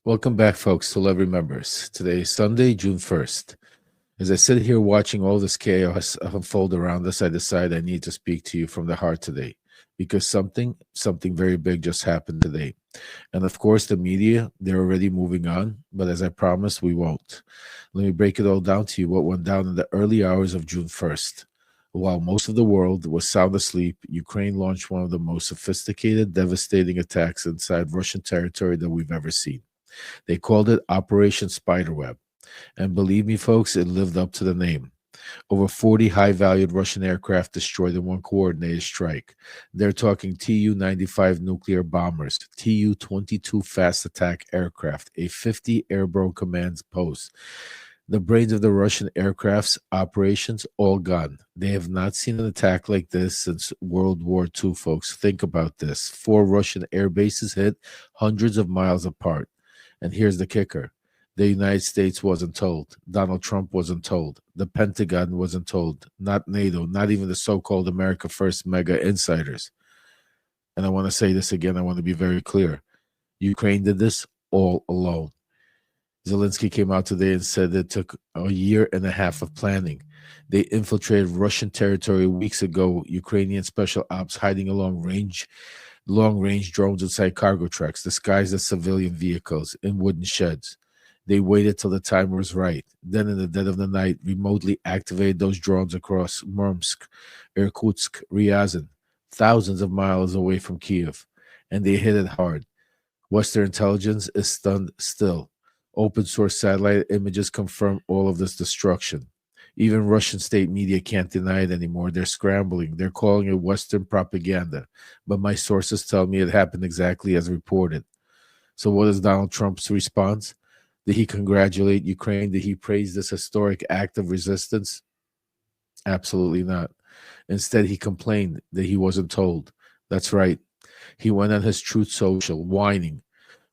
Welcome back, folks, to Love Remembers. Today is Sunday, June 1st. As I sit here watching all this chaos unfold around us, I decide I need to speak to you from the heart today because something very big just happened today. And of course, the media, they're already moving on, but as I promised, we won't. Let me break it all down to you what went down in the early hours of June 1st. While most of the world was sound asleep, Ukraine launched one of the most sophisticated, devastating attacks inside Russian territory that we've ever seen. They called it Operation Spiderweb. And believe me, folks, it lived up to the name. Over 40 high valued Russian aircraft destroyed in one coordinated strike. They're talking Tu 95 nuclear bombers, Tu 22 fast attack aircraft, a 50 airborne command post. The brains of the Russian aircraft's operations all gone. They have not seen an attack like this since World War II, folks. Think about this. Four Russian air bases hit hundreds of miles apart. And here's the kicker. The United States wasn't told. Donald Trump wasn't told. The Pentagon wasn't told. Not NATO, not even the so called America First mega insiders. And I want to say this again. I want to be very clear. Ukraine did this all alone. Zelensky came out today and said it took a year and a half of planning. They infiltrated Russian territory weeks ago, Ukrainian special ops hiding long range drones inside cargo trucks, disguised as civilian vehicles in wooden sheds. They waited till the time was right. Then, in the dead of the night, remotely activated those drones across Murmansk, Irkutsk, Ryazan, thousands of miles away from Kiev. And they hit it hard. Western intelligence is stunned still. Open source satellite images confirm all of this destruction. Even Russian state media can't deny it anymore. They're scrambling. They're calling it Western propaganda. But my sources tell me it happened exactly as reported. So, what is Donald Trump's response? Did he congratulate Ukraine? Did he praise this historic act of resistance? Absolutely not. Instead, he complained that he wasn't told. That's right. He went on his Truth Social, whining.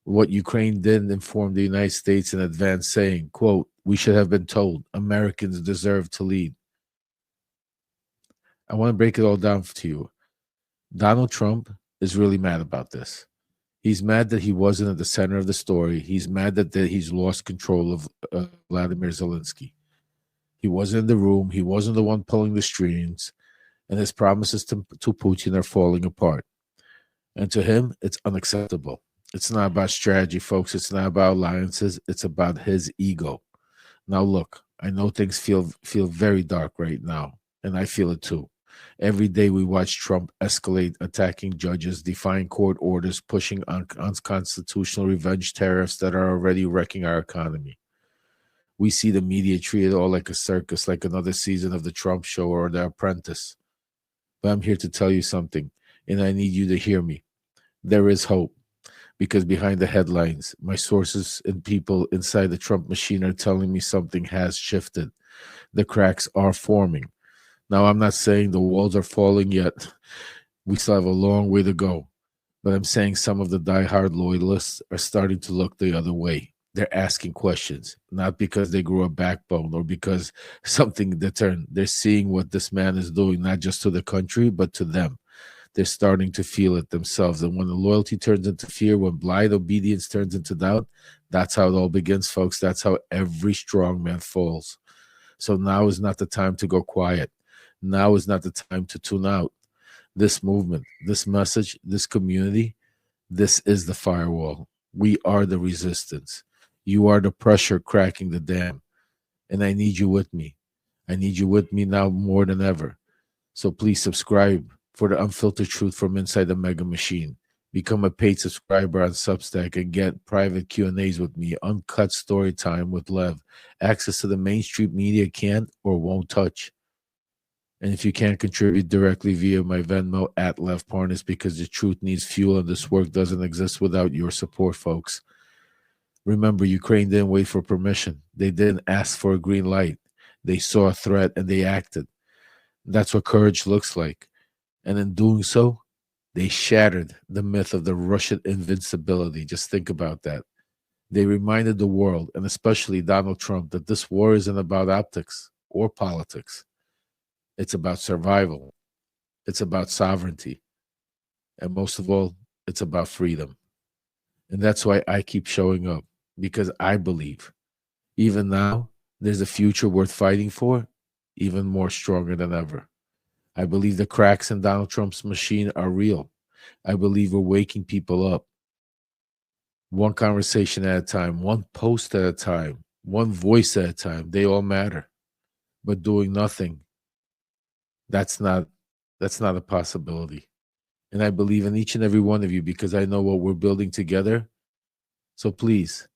What Ukraine didn't inform the United States in advance, saying, quote, "We should have been told. Americans deserve to lead." I want to break it all down to you. Donald Trump is really mad about this. He's mad that he wasn't at the center of the story. He's mad that he's lost control of Vladimir Zelensky. He wasn't in the room. He wasn't the one pulling the strings. And his promises to Putin are falling apart. And to him, it's unacceptable. It's not about strategy, folks. It's not about alliances. It's about his ego. Now, look, I know things feel very dark right now, and I feel it too. Every day we watch Trump escalate, attacking judges, defying court orders, pushing unconstitutional revenge tariffs that are already wrecking our economy. We see the media treat it all like a circus, like another season of The Trump Show or The Apprentice. But I'm here to tell you something, and I need you to hear me. There is hope because behind the headlines, my sources and people inside the Trump machine are telling me something has shifted. The cracks are forming. Now, I'm not saying the walls are falling yet. We still have a long way to go. But I'm saying some of the diehard loyalists are starting to look the other way. They're asking questions, not because they grew a backbone or because something turned. They're seeing what this man is doing, not just to the country, but to them. They're starting to feel it themselves. And when the loyalty turns into fear, when blind obedience turns into doubt, that's how it all begins, folks. That's how every strong man falls. So now is not the time to go quiet. Now is not the time to tune out. This movement, this message, this community, this is the firewall. We are the resistance. You are the pressure cracking the dam. And I need you with me. I need you with me now more than ever. So please subscribe for the unfiltered truth from inside the mega machine. Become a paid subscriber on Substack and get private Q&As with me, uncut story time with Lev, access to the mainstream media can't or won't touch. And if you can't contribute directly via my Venmo at Lev Parnas, because the truth needs fuel and this work doesn't exist without your support, folks. Remember, Ukraine didn't wait for permission. They didn't ask for a green light. They saw a threat and they acted. That's what courage looks like. And in doing so, they shattered the myth of the Russian invincibility. Just think about that. They reminded the world, and especially Donald Trump, that this war isn't about optics or politics. It's about survival. It's about sovereignty. And most of all, it's about freedom. And that's why I keep showing up. because I believe even now there's a future worth fighting for, even more stronger than ever. I believe the cracks in Donald Trump's machine are real. I believe we're waking people up one conversation at a time, one post at a time, one voice at a time. They all matter. But doing nothing, that's not a possibility. And I believe in each and every one of you because I know what we're building together. So please,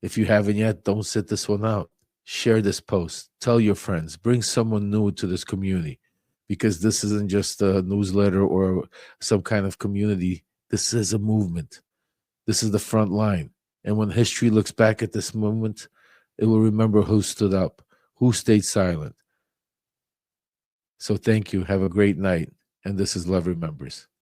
if you haven't yet, don't sit this one out. Share this post. Tell your friends. Bring someone new to this community because this isn't just a newsletter or some kind of community. This is a movement. This is the front line. And when history looks back at this moment, it will remember who stood up, who stayed silent. So thank you. Have a great night. And this is Love Remembers.